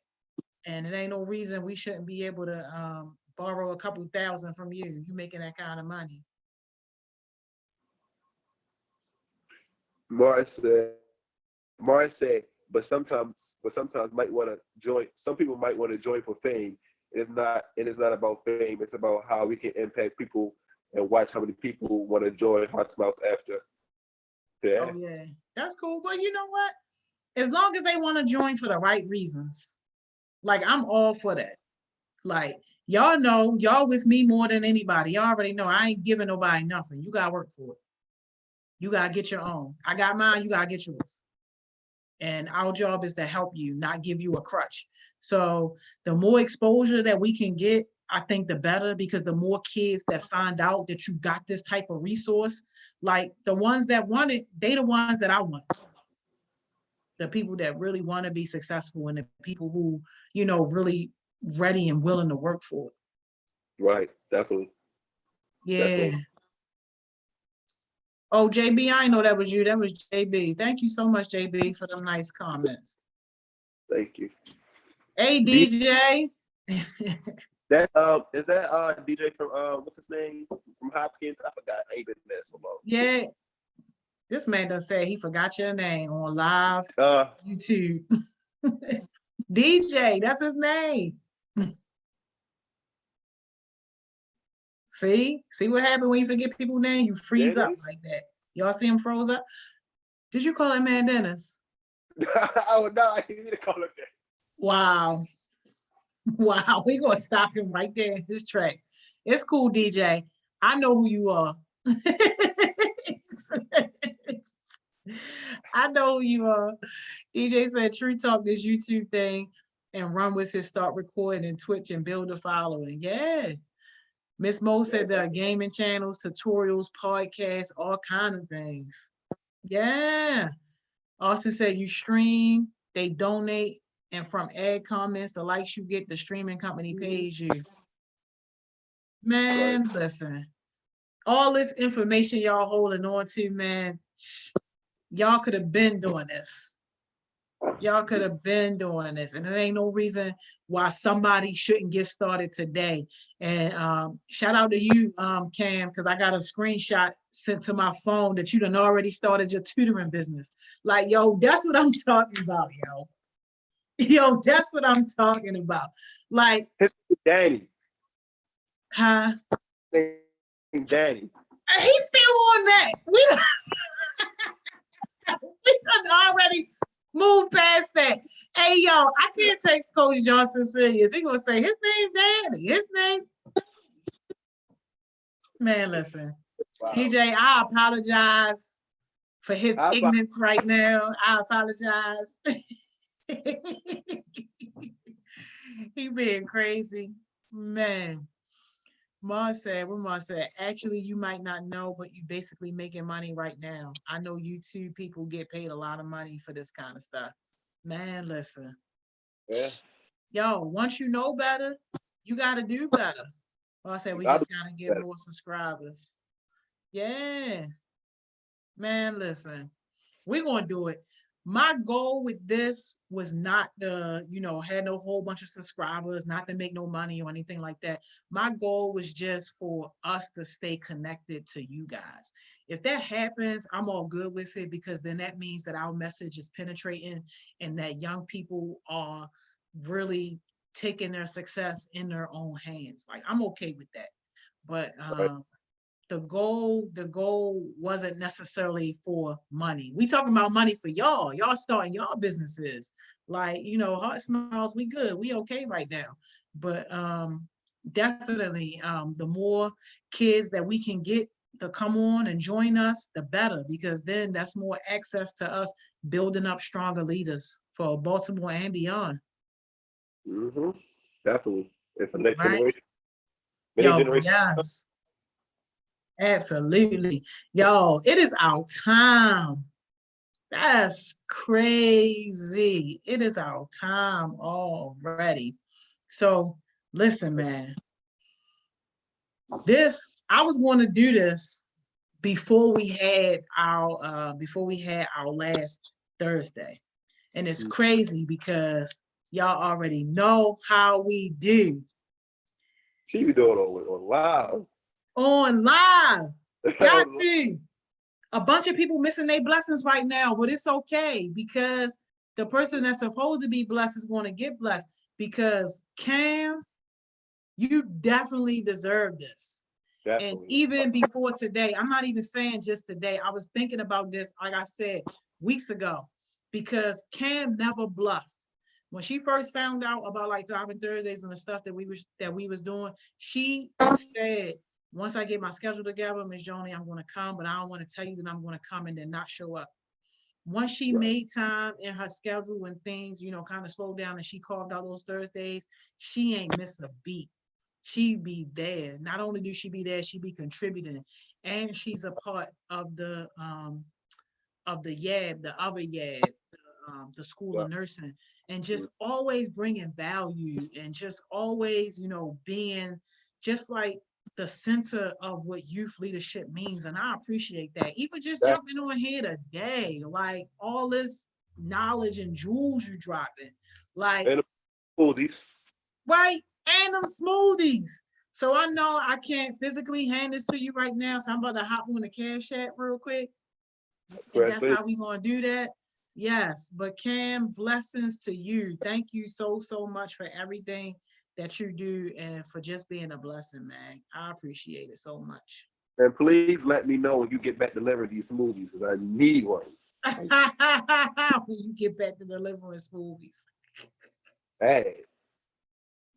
and it ain't no reason we shouldn't be able to borrow a couple thousand from you. You making that kind of money. Morris said, but sometimes might want to join. Some people might want to join for fame. It's not about fame. It's about how we can impact people and watch how many people want to join HeartSmiles after. Yeah. Oh yeah, that's cool. But you know what? As long as they want to join for the right reasons, like I'm all for that. Like y'all know, y'all with me more than anybody. Y'all already know I ain't giving nobody nothing. You gotta work for it. You gotta get your own. I got mine. You gotta get yours. And our job is to help you, not give you a crutch. So the more exposure that we can get, I think the better, because the more kids that find out that you got this type of resource, like the ones that want it, they the ones that I want. The people that really want to be successful and the people who, you know, really ready and willing to work for it. Right. Definitely. Yeah. Definitely. Oh, JB, I know that was you. That was JB. Thank you so much, JB, for them nice comments. Thank you. Hey, DJ. That is that DJ from what's his name from Hopkins? I forgot. I ain't been there so long. Yeah, this man done said he forgot your name on live YouTube. DJ, that's his name. See what happened when you forget people's name? You freeze up like that. Y'all see him froze up? Did you call that man Dennis? Oh no, I didn't need to call him that. Wow. Wow, we gonna stop him right there in his track. It's cool, DJ. I know who you are. I know who you are. DJ said True Talk this YouTube thing and run with his, start recording and Twitch and build a following. Yeah. Miss Mo said there are gaming channels, tutorials, podcasts, all kind of things. Yeah. Austin said you stream, they donate, and from ad comments, the likes you get, the streaming company pays you. Right. Man, listen, all this information y'all holding on to, man, y'all could have been doing this. Y'all could have been doing this, and there ain't no reason why somebody shouldn't get started today. And shout out to you, Cam, because I got a screenshot sent to my phone that you done already started your tutoring business. Like, yo, that's what I'm talking about, yo. Yo, that's what I'm talking about. Like, Danny. huh? Danny. He's still on that. We done already moved past that. Hey, yo, I can't take Coach Johnson serious. He gonna say his name Danny. His name. Man, listen. Wow. DJ, I apologize for his ignorance right now. I apologize. He being crazy. Man. Mom said, actually, you might not know, but you basically making money right now. I know YouTube people get paid a lot of money for this kind of stuff. Man, listen. Yeah. Yo, once you know better, you got to do better. Well, I said, we just got to get more subscribers. Yeah. Man, listen, we're going to do it. My goal with this was not to, had no whole bunch of subscribers, not to make no money or anything like that. My goal was just for us to stay connected to you guys. If that happens, I'm all good with it, because then that means that our message is penetrating and that young people are really taking their success in their own hands. Like, I'm okay with that. But the goal wasn't necessarily for money. We talking about money for y'all. Y'all starting y'all businesses. Like, HeartSmiles, we good. We okay right now. But definitely, the more kids that we can get to come on and join us, the better, because then that's more access to us building up stronger leaders for Baltimore and beyond. Mm-hmm. Definitely. It's the next Right? generation. Yo, yes. Absolutely. Yo, it is our time. That's crazy. It is our time already. So listen, man, I was going to do this before we had our last Thursday. And it's crazy because y'all already know how we do. She be doing on live. On live. Got to. A bunch of people missing their blessings right now, but it's okay, because the person that's supposed to be blessed is going to get blessed, because Cam, you definitely deserve this. Definitely. And even before today, I'm not even saying just today, I was thinking about this, like I said, weeks ago, because Cam never bluffed. When she first found out about like Thriving Thursdays and the stuff that we was doing, she said, once I get my schedule together, Ms. Joni, I'm going to come, but I don't want to tell you that I'm going to come and then not show up. Once she made time in her schedule when things, kind of slowed down, and she carved out those Thursdays, she ain't miss a beat. She be there. Not only do she be there, she be contributing, and she's a part of the YAB, the other YAB, the School of Nursing, and just always bringing value, and just always, being just like the center of what youth leadership means. And I appreciate that. Even just jumping on here today, like all this knowledge and jewels you dropping, like, and smoothies. Right, and them smoothies. So I know I can't physically hand this to you right now, so I'm about to hop on the Cash App real quick. And that's how we gonna do that. Yes, but Cam, blessings to you. Thank you so much for everything that you do, and for just being a blessing, man. I appreciate it so much. And please let me know when you get back to deliver these smoothies, because I need one. When you get back to delivering smoothies. Hey.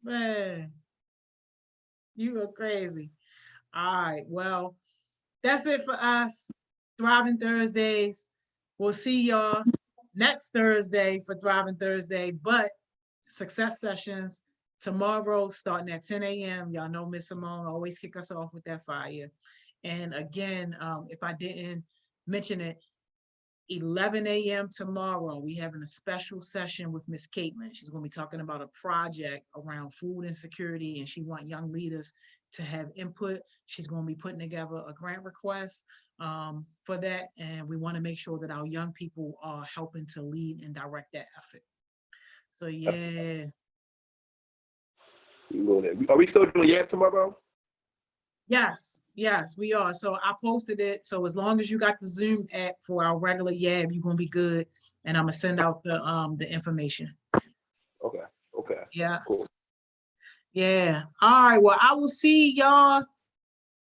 Man, you are crazy. All right, well, that's it for us. Thriving Thursdays. We'll see y'all next Thursday for Thriving Thursday, but Success Sessions tomorrow, starting at 10 a.m. Y'all know Miss Simone always kick us off with that fire. And again, if I didn't mention it, 11 a.m. tomorrow, we having a special session with Miss Caitlin. She's going to be talking about a project around food insecurity, and she wants young leaders to have input. She's going to be putting together a grant request for that, and we want to make sure that our young people are helping to lead and direct that effort. So yeah. Are we still doing Yap tomorrow? Yes, we are. So I posted it. So as long as you got the Zoom app for our regular YAB, you're gonna be good. And I'm gonna send out the information. Okay. Yeah. Cool. Yeah. All right. Well, I will see y'all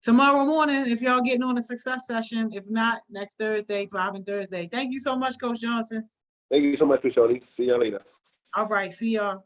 tomorrow morning if y'all getting on a success session. If not, next Thursday, Thriving Thursday. Thank you so much, Coach Johnson. Thank you so much, Shorty. See y'all later. All right. See y'all.